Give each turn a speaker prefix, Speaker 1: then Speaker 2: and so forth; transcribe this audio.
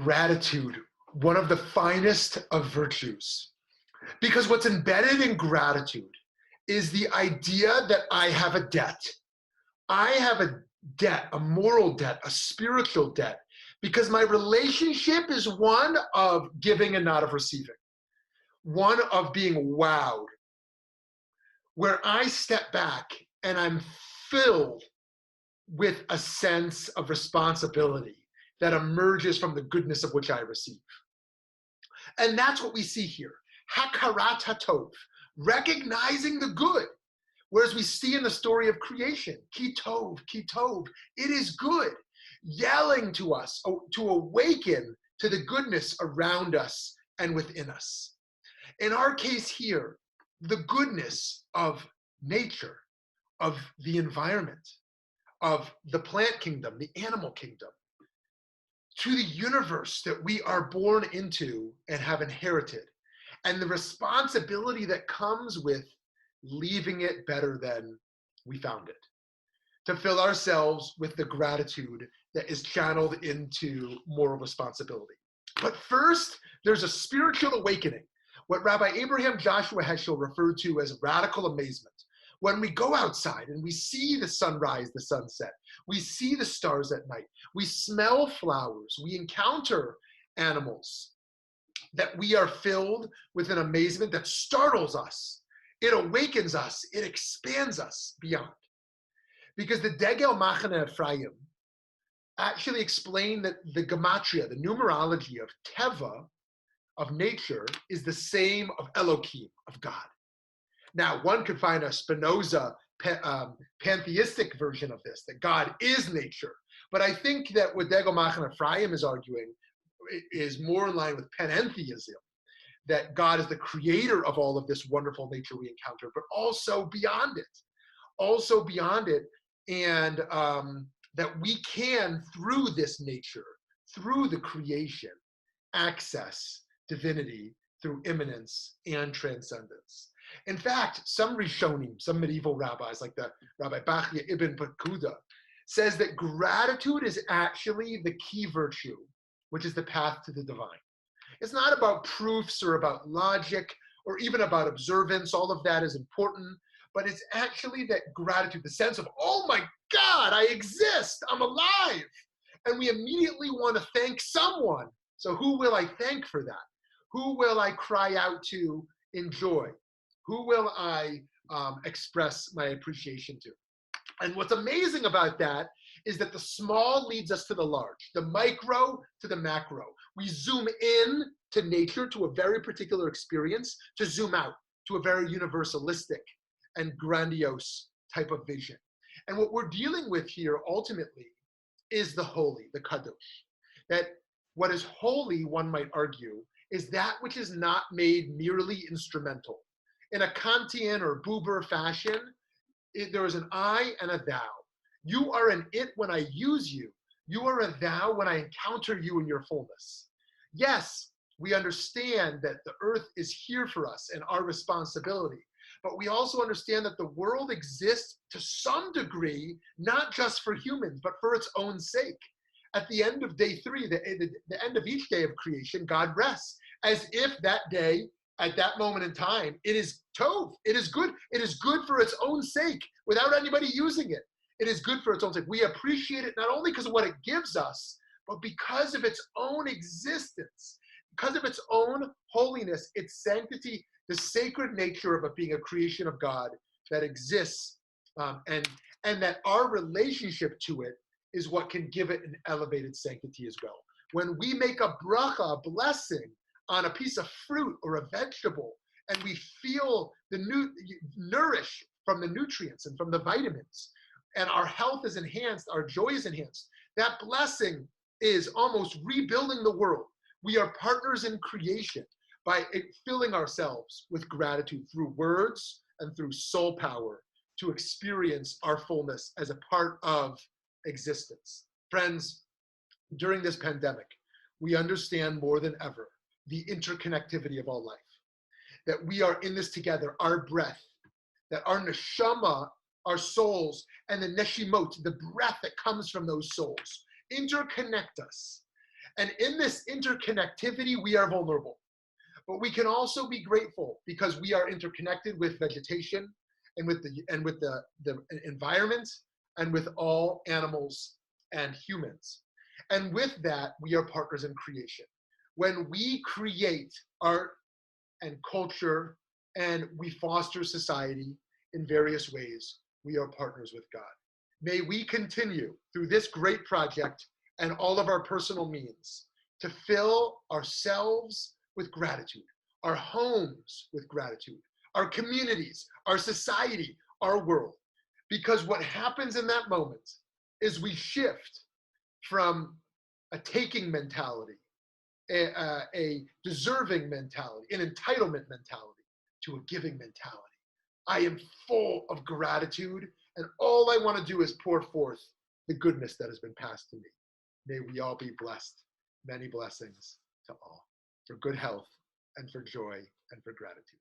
Speaker 1: Gratitude, one of the finest of virtues. Because what's embedded in gratitude is the idea that I have a debt. I have a debt, a moral debt, a spiritual debt, because my relationship is one of giving and not of receiving, one of being wowed, where I step back and I'm filled with a sense of responsibility that emerges from the goodness of which I receive. And that's what we see here. Hakarat hatov, recognizing the good. Whereas we see in the story of creation, ki tov, it is good, yelling to us to awaken to the goodness around us and within us. In our case here, the goodness of nature, of the environment, of the plant kingdom, the animal kingdom, to the universe that we are born into and have inherited, and the responsibility that comes with leaving it better than we found it, to fill ourselves with the gratitude that is channeled into moral responsibility. But first, there's a spiritual awakening, what Rabbi Abraham Joshua Heschel referred to as radical amazement. When we go outside and we see the sunrise, the sunset, we see the stars at night, we smell flowers, we encounter animals, that we are filled with an amazement that startles us. It awakens us, it expands us beyond. Because the Degel Machane Ephraim actually explained that the gematria, the numerology of Teva, of nature, is the same of Elohim, of God. Now, one could find a Spinoza pantheistic version of this, that God is nature. But I think that what Degel Machane Ephraim is arguing is more in line with panentheism, that God is the creator of all of this wonderful nature we encounter, but also beyond it, and that we can, through this nature, through the creation, access divinity through immanence and transcendence. In fact, some Rishonim, some medieval rabbis, like the Rabbi Bachya ibn Pakuda, says that gratitude is actually the key virtue, which is the path to the divine. It's not about proofs or about logic or even about observance. All of that is important, but it's actually that gratitude, the sense of, oh my God, I exist, I'm alive. And we immediately want to thank someone. So who will I thank for that? Who will I cry out to in joy? Who will I express my appreciation to? And what's amazing about that is that the small leads us to the large, the micro to the macro. We zoom in to nature, to a very particular experience, to zoom out to a very universalistic and grandiose type of vision. And what we're dealing with here ultimately is the holy, the kadosh. That what is holy, one might argue, is that which is not made merely instrumental. In a Kantian or Buber fashion, there is an I and a thou. You are an it when I use you. You are a thou when I encounter you in your fullness. Yes, we understand that the earth is here for us and our responsibility, but we also understand that the world exists to some degree, not just for humans, but for its own sake. At the end of day 3, the end of each day of creation, God rests, as if that day, at that moment in time, it is tov, it is good. It is good for its own sake, without anybody using it. It is good for its own sake. We appreciate it not only because of what it gives us, but because of its own existence, because of its own holiness, its sanctity, the sacred nature of it being a creation of God that exists, and that our relationship to it is what can give it an elevated sanctity as well. When we make a bracha, a blessing, on a piece of fruit or a vegetable, and we feel nourish from the nutrients and from the vitamins, and our health is enhanced, our joy is enhanced, that blessing is almost rebuilding the world. We are partners in creation by filling ourselves with gratitude through words and through soul power to experience our fullness as a part of existence. Friends, during this pandemic, we understand more than ever the interconnectivity of all life, that we are in this together, our breath, that our neshama, our souls, and the neshimot, the breath that comes from those souls, interconnect us. And in this interconnectivity, we are vulnerable. But we can also be grateful because we are interconnected with vegetation and with the environment and with all animals and humans. And with that, we are partners in creation. When we create art and culture and we foster society in various ways, we are partners with God. May we continue through this great project and all of our personal means to fill ourselves with gratitude, our homes with gratitude, our communities, our society, our world. Because what happens in that moment is we shift from a taking mentality, a deserving mentality, an entitlement mentality, to a giving mentality. I am full of gratitude, and all I want to do is pour forth the goodness that has been passed to me. May we all be blessed. Many blessings to all, for good health and for joy and for gratitude.